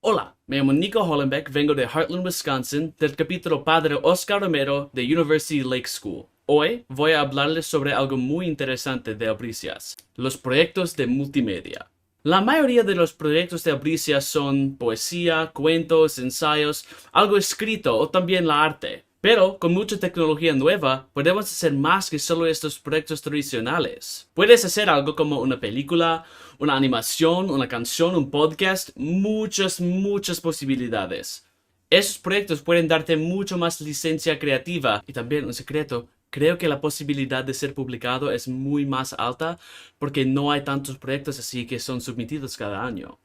Hola, me llamo Nico Hollenbeck, vengo de Heartland, Wisconsin, del capítulo Padre Oscar Romero de University Lake School. Hoy voy a hablarles sobre algo muy interesante de Albricias, los proyectos de multimedia. La mayoría de los proyectos de Albricias son poesía, cuentos, ensayos, algo escrito o también la arte. Pero con mucha tecnología nueva, podemos hacer más que solo estos proyectos tradicionales. Puedes hacer algo como una película, una animación, una canción, un podcast, muchas posibilidades. Esos proyectos pueden darte mucho más licencia creativa y también un secreto. Creo que la posibilidad de ser publicado es muy más alta porque no hay tantos proyectos así que son submitidos cada año.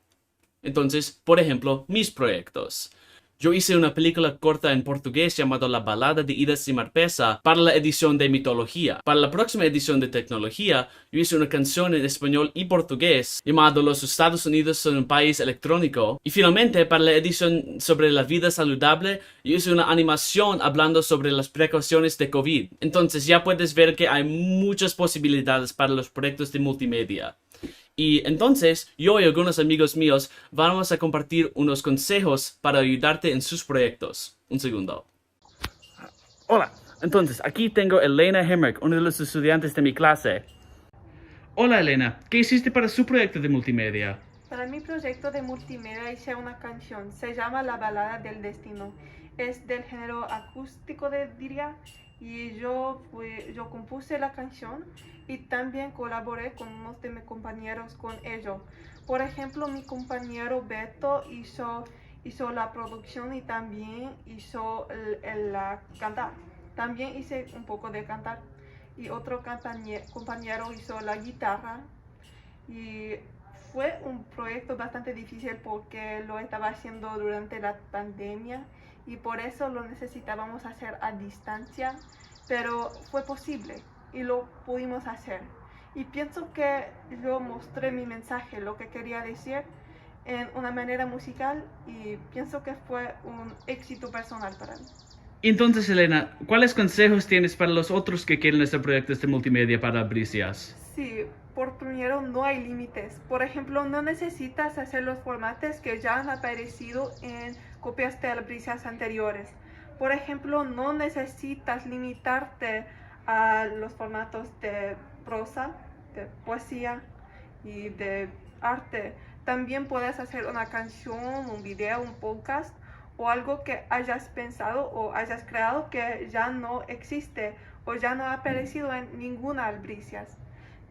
Entonces, por ejemplo, mis proyectos. Yo hice una película corta en portugués llamada La Balada de Ida y Marpesa para la edición de mitología. Para la próxima edición de tecnología, yo hice una canción en español y portugués llamada Los Estados Unidos son un país electrónico. Y finalmente, para la edición sobre la vida saludable, yo hice una animación hablando sobre las precauciones de COVID. Entonces ya puedes ver que hay muchas posibilidades para los proyectos de multimedia. Y entonces, yo y algunos amigos míos vamos a compartir unos consejos para ayudarte en sus proyectos. Un segundo. Hola, entonces, aquí tengo a Elena Hemrick, uno de los estudiantes de mi clase. Hola Elena, ¿qué hiciste para su proyecto de multimedia? Para mi proyecto de multimedia hice una canción, se llama La Balada del Destino. Es del género acústico, diría, y yo compuse la canción y también colaboré con unos de mis compañeros con ello. Por ejemplo, mi compañero Beto hizo la producción y también hizo la cantar. También hice un poco de cantar y otro compañero hizo la guitarra y fue un proyecto bastante difícil porque lo estaba haciendo durante la pandemia y por eso lo necesitábamos hacer a distancia, pero fue posible y lo pudimos hacer. Y pienso que yo mostré mi mensaje, lo que quería decir, en una manera musical y pienso que fue un éxito personal para mí. Entonces, Elena, ¿cuáles consejos tienes para los otros que quieren hacer proyectos de multimedia para Bricias? Sí, por primero no hay límites. Por ejemplo, no necesitas hacer los formatos que ya han aparecido en copias de albricias anteriores. Por ejemplo, no necesitas limitarte a los formatos de prosa, de poesía y de arte. También puedes hacer una canción, un video, un podcast o algo que hayas pensado o hayas creado que ya no existe o ya no ha aparecido en ninguna albricias.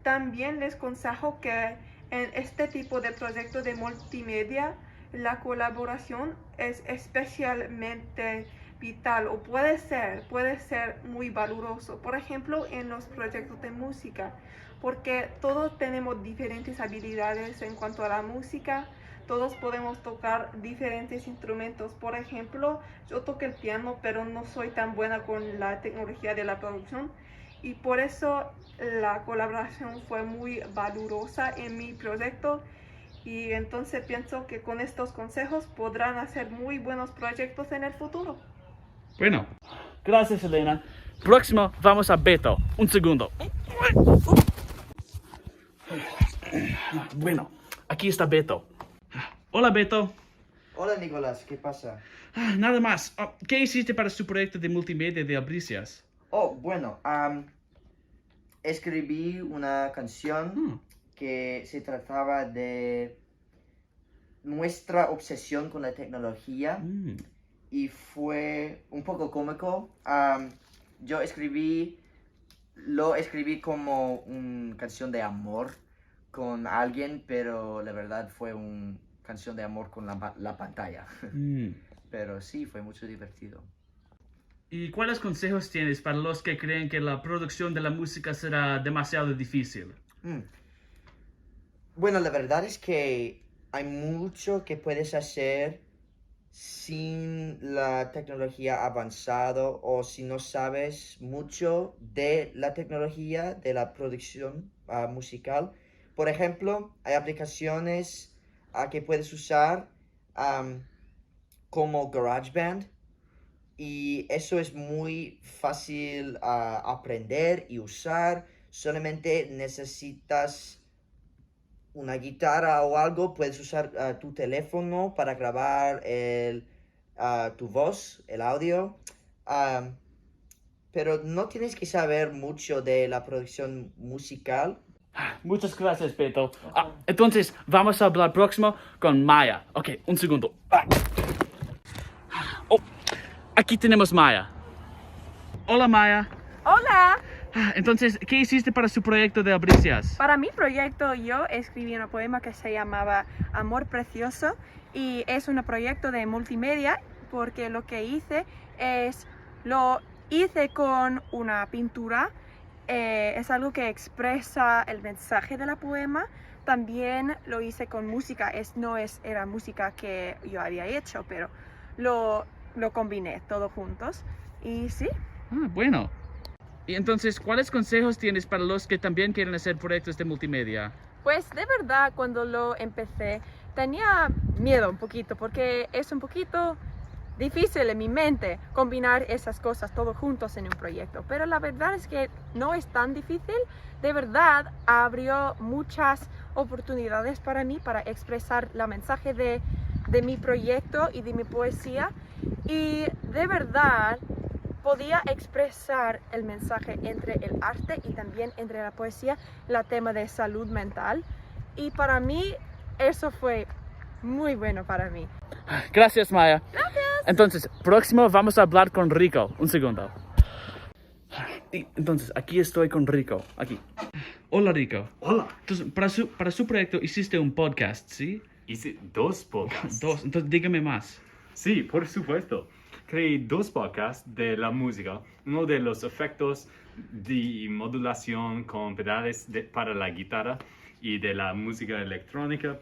También les aconsejo que en este tipo de proyectos de multimedia la colaboración es especialmente vital o puede ser muy valioso. Por ejemplo, en los proyectos de música, porque todos tenemos diferentes habilidades en cuanto a la música. Todos podemos tocar diferentes instrumentos. Por ejemplo, yo toco el piano, pero no soy tan buena con la tecnología de la producción y por eso la colaboración fue muy valiosa en mi proyecto y entonces pienso que con estos consejos podrán hacer muy buenos proyectos en el futuro. Bueno, gracias Elena. Próximo vamos a Beto. Un segundo. Bueno, aquí está Beto. Hola Beto. Hola Nicolás, ¿qué pasa? Nada más. ¿Qué hiciste para su proyecto de multimedia de Albricias? Oh, bueno, escribí una canción Hmm. que se trataba de nuestra obsesión con la tecnología Mm. y fue un poco cómico. Yo lo escribí como una canción de amor con alguien, pero la verdad fue una canción de amor con la pantalla. Mm. Pero sí, fue mucho divertido. ¿Y cuáles consejos tienes para los que creen que la producción de la música será demasiado difícil? Mm. Bueno, la verdad es que hay mucho que puedes hacer sin la tecnología avanzado o si no sabes mucho de la tecnología de la producción musical. Por ejemplo, hay aplicaciones que puedes usar am, como GarageBand y eso es muy fácil aprender y usar. Solamente necesitas una guitarra o algo, puedes usar tu teléfono para grabar tu voz, el audio. Am, pero no tienes que saber mucho de la producción musical. Muchas gracias, Beto. Entonces, vamos a hablar próximo con Maya. Ok, un segundo. Oh, aquí tenemos Maya. Hola, Maya. Hola, Entonces, ¿qué hiciste para su proyecto de Albricias? para mi proyecto yo escribí un poema que se llamaba Amor Precioso y es un proyecto de multimedia porque lo que hice es, lo hice con una pintura, es algo que expresa el mensaje de la poema. También lo hice con música, era música que yo había hecho, pero lo combiné todo juntos y sí. Bueno. Y entonces, ¿cuáles consejos tienes para los que también quieren hacer proyectos de multimedia? Pues de verdad cuando lo empecé tenía miedo un poquito porque es un poquito difícil en mi mente combinar esas cosas todos juntos en un proyecto, pero la verdad es que no es tan difícil. De verdad abrió muchas oportunidades para mí para expresar el mensaje de mi proyecto y de mi poesía, y de verdad podía expresar el mensaje entre el arte y también entre la poesía, el tema de salud mental, y para mí eso fue muy bueno para mí. Gracias, Maya. Gracias. Entonces, próximo vamos a hablar con Rico. Un segundo. Y entonces, aquí estoy con Rico. Aquí. Hola, Rico. Hola. Entonces, para su proyecto hiciste un podcast, ¿sí? Hice 2 podcasts. Dos. Entonces, dígame más. Sí, por supuesto. Creé 2 podcasts de la música. Uno de los efectos de modulación con pedales para la guitarra y de la música electrónica.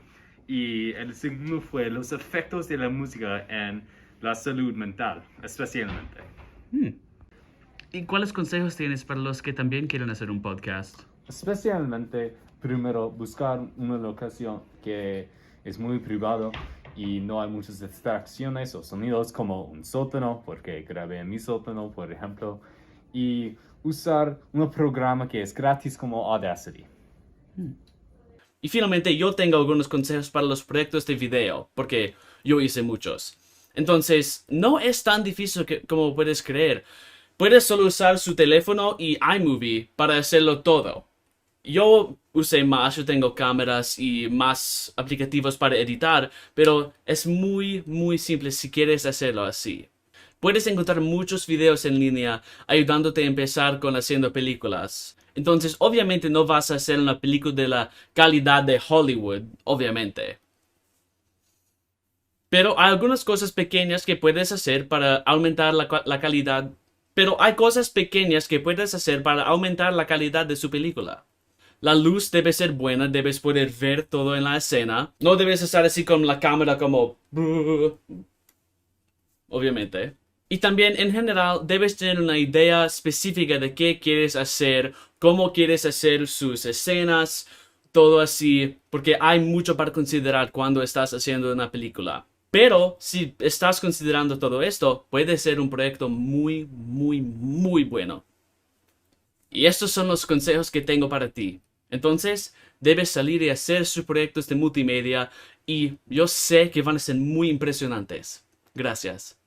Y el segundo fue los efectos de la música en la salud mental, especialmente. ¿Y cuáles consejos tienes para los que también quieren hacer un podcast? Especialmente, primero, buscar una locación que es muy privado y no hay muchas distracciones o sonidos como un sótano, porque grabé en mi sótano, por ejemplo, y usar un programa que es gratis como Audacity. Y finalmente, yo tengo algunos consejos para los proyectos de video, porque yo hice muchos. Entonces, no es tan difícil como puedes creer. Puedes solo usar su teléfono y iMovie para hacerlo todo. Yo usé más, yo tengo cámaras y más aplicativos para editar, pero es muy simple si quieres hacerlo así. Puedes encontrar muchos videos en línea ayudándote a empezar con haciendo películas. Entonces, obviamente no vas a hacer una película de la calidad de Hollywood, obviamente. Pero hay algunas cosas pequeñas que puedes hacer para aumentar la calidad. Pero hay cosas pequeñas que puedes hacer para aumentar la calidad de su película. La luz debe ser buena, debes poder ver todo en la escena. No debes estar así con la cámara como... obviamente. Y también, en general, debes tener una idea específica de qué quieres hacer, cómo quieres hacer sus escenas, todo así, porque hay mucho para considerar cuando estás haciendo una película. Pero, si estás considerando todo esto, puede ser un proyecto muy bueno. Y estos son los consejos que tengo para ti. Entonces, debes salir y hacer sus proyectos de multimedia y yo sé que van a ser muy impresionantes. Gracias.